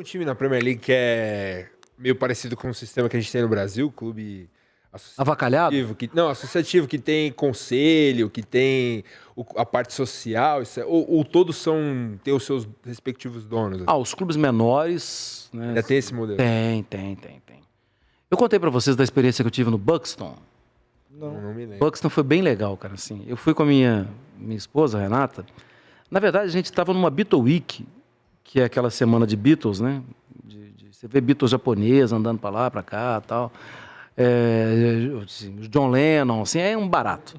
um time na Premier League que é meio parecido com o sistema que a gente tem no Brasil, clube avacalhado? Associativo, que tem conselho, que tem a parte social, ou todos têm os seus respectivos donos? Assim? Os clubes menores... Né, ainda tem esse modelo? Tem. Eu contei pra vocês da experiência que eu tive no Buxton. Não me lembro. Buxton foi bem legal, cara, assim. Eu fui com a minha esposa, Renata. Na verdade, a gente estava numa Beatle Week, que é aquela semana de Beatles, né? Você vê Beatles japonês andando pra lá, pra cá e tal. John Lennon, assim, é um barato.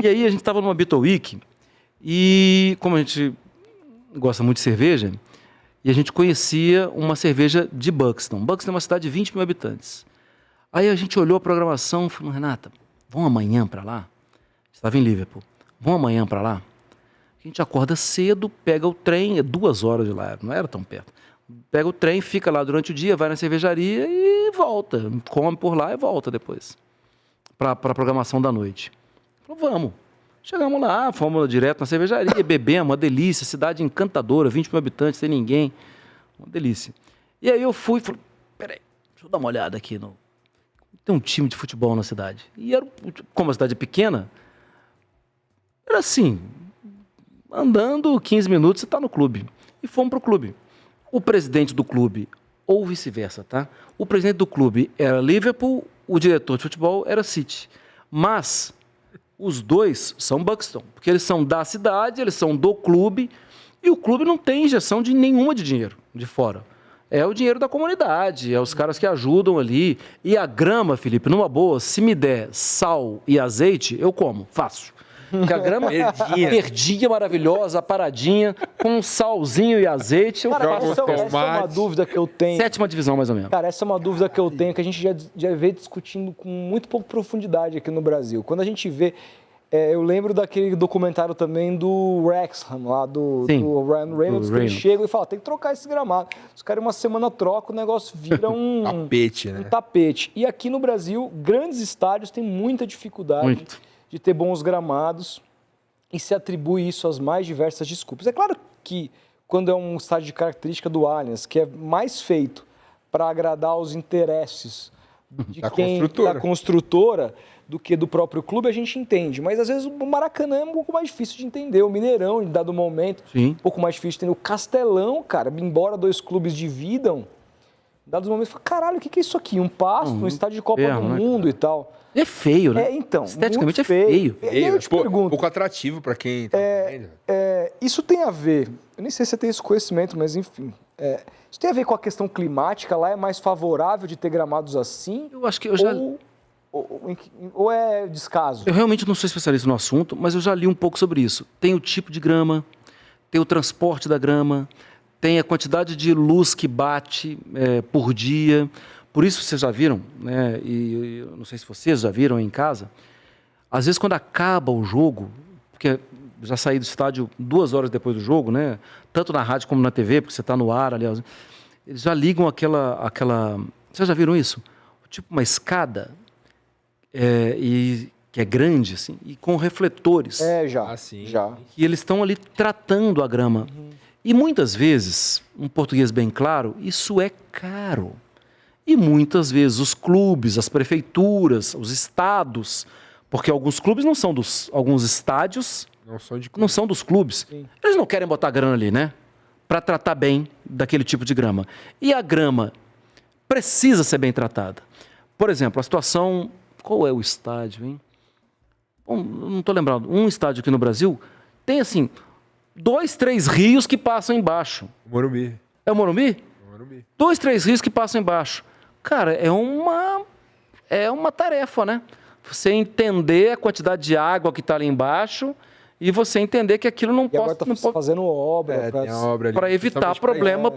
E aí a gente estava numa Beatle Week e, como a gente gosta muito de cerveja, e a gente conhecia uma cerveja de Buxton. Buxton é uma cidade de 20 mil habitantes. Aí a gente olhou a programação e falou, Renata, vamos amanhã para lá? Estava em Liverpool. Vamos amanhã para lá? A gente acorda cedo, pega o trem, é 2 horas de lá, não era tão perto. Pega o trem, fica lá durante o dia, vai na cervejaria e volta. Come por lá e volta depois. Para a programação da noite. Falou, vamos. Chegamos lá, fomos direto na cervejaria, bebemos, uma delícia, cidade encantadora, 20 mil habitantes, sem ninguém. Uma delícia. E aí eu fui e falei, peraí, deixa eu dar uma olhada aqui. Tem um time de futebol na cidade. E era, como a cidade é pequena, era assim, andando 15 minutos você está no clube. E fomos para o clube. O presidente do clube, ou vice-versa, tá? O presidente do clube era Liverpool, o diretor de futebol era City. Mas os dois são Buxton, porque eles são da cidade, eles são do clube, e o clube não tem injeção nenhuma de dinheiro de fora. É o dinheiro da comunidade, é os caras que ajudam ali. E a grama, Felipe, numa boa, se me der sal e azeite, eu como, fácil. Porque a grama verdinha, maravilhosa, paradinha, com um salzinho e azeite. Cara, essa é uma dúvida que eu tenho. 7ª divisão, mais ou menos. Cara, essa é uma dúvida que eu tenho, que a gente já vê discutindo com muito pouco profundidade aqui no Brasil. Quando a gente vê... eu lembro daquele documentário também do Wrexham, lá do Ryan Reynolds, que ele chega e fala, tem que trocar esse gramado. Os caras, uma semana trocam, o negócio vira um... tapete, né? Um tapete. E aqui no Brasil, grandes estádios têm muita dificuldade de ter bons gramados e se atribui isso às mais diversas desculpas. É claro que quando é um estádio de característica do Allianz, que é mais feito para agradar os interesses de da construtora do que do próprio clube, a gente entende. Mas, às vezes, o Maracanã é um pouco mais difícil de entender. O Mineirão, em dado momento, um pouco mais difícil de entender. O Castelão, cara, embora 2 clubes dividam, em dados momentos, fala, caralho, o que é isso aqui? Um pasto, um estádio de Copa do Mundo e tal. É feio, né? Então, esteticamente é feio. Eu te pergunto, um pouco atrativo para quem tá vendo. Isso tem a ver, eu nem sei se você tem esse conhecimento, mas enfim, isso tem a ver com a questão climática? Lá é mais favorável de ter gramados assim? Eu acho que eu já... Ou é descaso? Eu realmente não sou especialista no assunto, mas eu já li um pouco sobre isso. Tem o tipo de grama, tem o transporte da grama, tem a quantidade de luz que bate por dia. Por isso vocês já viram, né? E eu não sei se vocês já viram em casa, às vezes quando acaba o jogo, porque já saí do estádio 2 horas depois do jogo, né? Tanto na rádio como na TV, porque você está no ar, aliás, eles já ligam aquela... Vocês já viram isso? Tipo uma escada, que é grande, assim, e com refletores. Já. E eles estão ali tratando a grama. E muitas vezes, um português bem claro, isso é caro. E muitas vezes os clubes, as prefeituras, os estados, porque alguns clubes não são alguns estádios não são dos clubes. Sim. Eles não querem botar grana ali, né? Para tratar bem daquele tipo de grama. E a grama precisa ser bem tratada. Por exemplo, a situação... Qual é o estádio, hein? Bom, não estou lembrando. Um estádio aqui no Brasil tem, assim, 2, 3 rios que passam embaixo. Morumbi. É o Morumbi? Morumbi. 2, 3 rios que passam embaixo. Cara, é uma tarefa, né? Você entender a quantidade de água que está ali embaixo e você entender que aquilo não pode... Agora está fazendo obra para evitar problema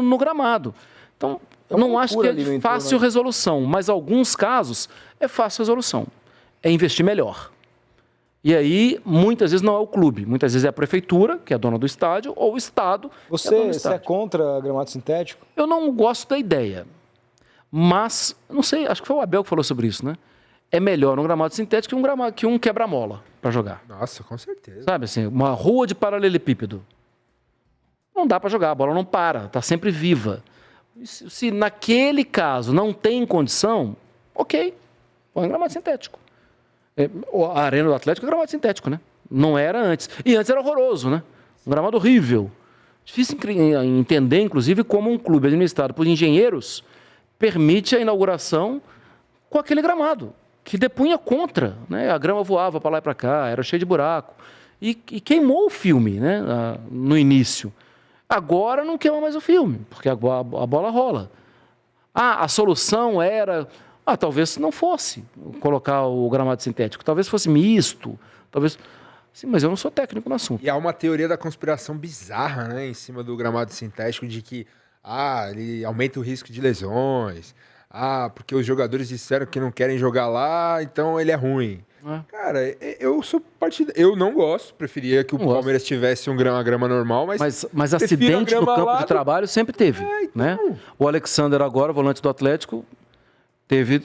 no gramado. Então, não acho que é de fácil resolução, mas alguns casos é fácil resolução. É investir melhor. E aí, muitas vezes não é o clube, muitas vezes é a prefeitura, que é a dona do estádio, ou o estado. Você é contra gramado sintético? Eu não gosto da ideia. Mas, não sei, acho que foi o Abel que falou sobre isso, né? É melhor um gramado sintético que um quebra-mola para jogar. Nossa, com certeza. Sabe assim, uma rua de paralelepípedo. não dá para jogar, a bola não para, está sempre viva. Se naquele caso não tem condição, ok, põe um gramado sintético. A Arena do Atlético é gramado sintético, né? Não era antes. E antes era horroroso, né? Um gramado horrível. Difícil entender, inclusive, como um clube administrado por engenheiros permite a inauguração com aquele gramado, que depunha contra, né? A grama voava para lá e para cá, era cheio de buraco. E queimou o filme, né? No início. Agora não queima mais o filme, porque a bola rola. A solução era... talvez não fosse colocar o gramado sintético, talvez fosse misto, talvez... Sim, mas eu não sou técnico no assunto. E há uma teoria da conspiração bizarra, né, em cima do gramado sintético, de que ele aumenta o risco de lesões, porque os jogadores disseram que não querem jogar lá, então ele é ruim. Cara, eu sou partidário. Eu não gosto, preferia que o Palmeiras tivesse uma grama normal, mas acidente no campo de trabalho sempre teve, então... né? O Alexander agora, volante do Atlético, teve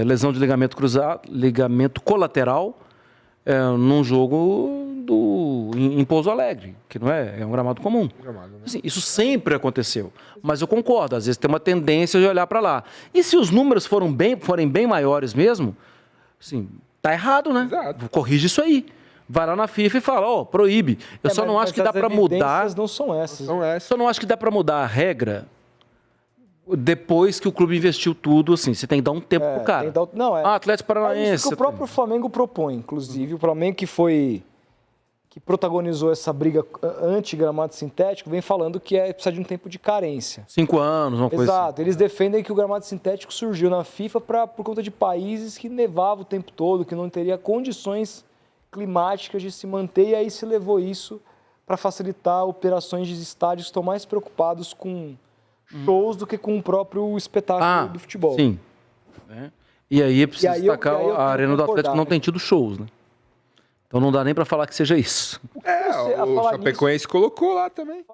lesão de ligamento cruzado, ligamento colateral, num jogo em Pouso Alegre, que não é um gramado comum. Assim, isso sempre aconteceu, mas eu concordo, às vezes tem uma tendência de olhar para lá. E se os números forem bem maiores mesmo, assim, tá errado, né? Exato. Corrige isso aí. Vai lá na FIFA e fala, proíbe. Eu só não acho que dá para mudar. Não são essas. Só não acho que dá para mudar a regra depois que o clube investiu tudo, assim, você tem que dar um tempo pro cara. Atlético Paranaense. Isso que o próprio Flamengo propõe, inclusive. O Flamengo que protagonizou essa briga anti-gramado sintético, vem falando que precisa de um tempo de carência. 5 anos, uma coisa assim. Exato. Eles defendem que o gramado sintético surgiu na FIFA por conta de países que nevava o tempo todo, que não teria condições climáticas de se manter, e aí se levou isso para facilitar operações de estádios que estão mais preocupados com shows do que com o próprio espetáculo do futebol. Sim. E aí é preciso destacar, a Arena do Atlético não tem tido shows, né? Então não dá nem para falar que seja isso. O Chapecoense colocou lá também.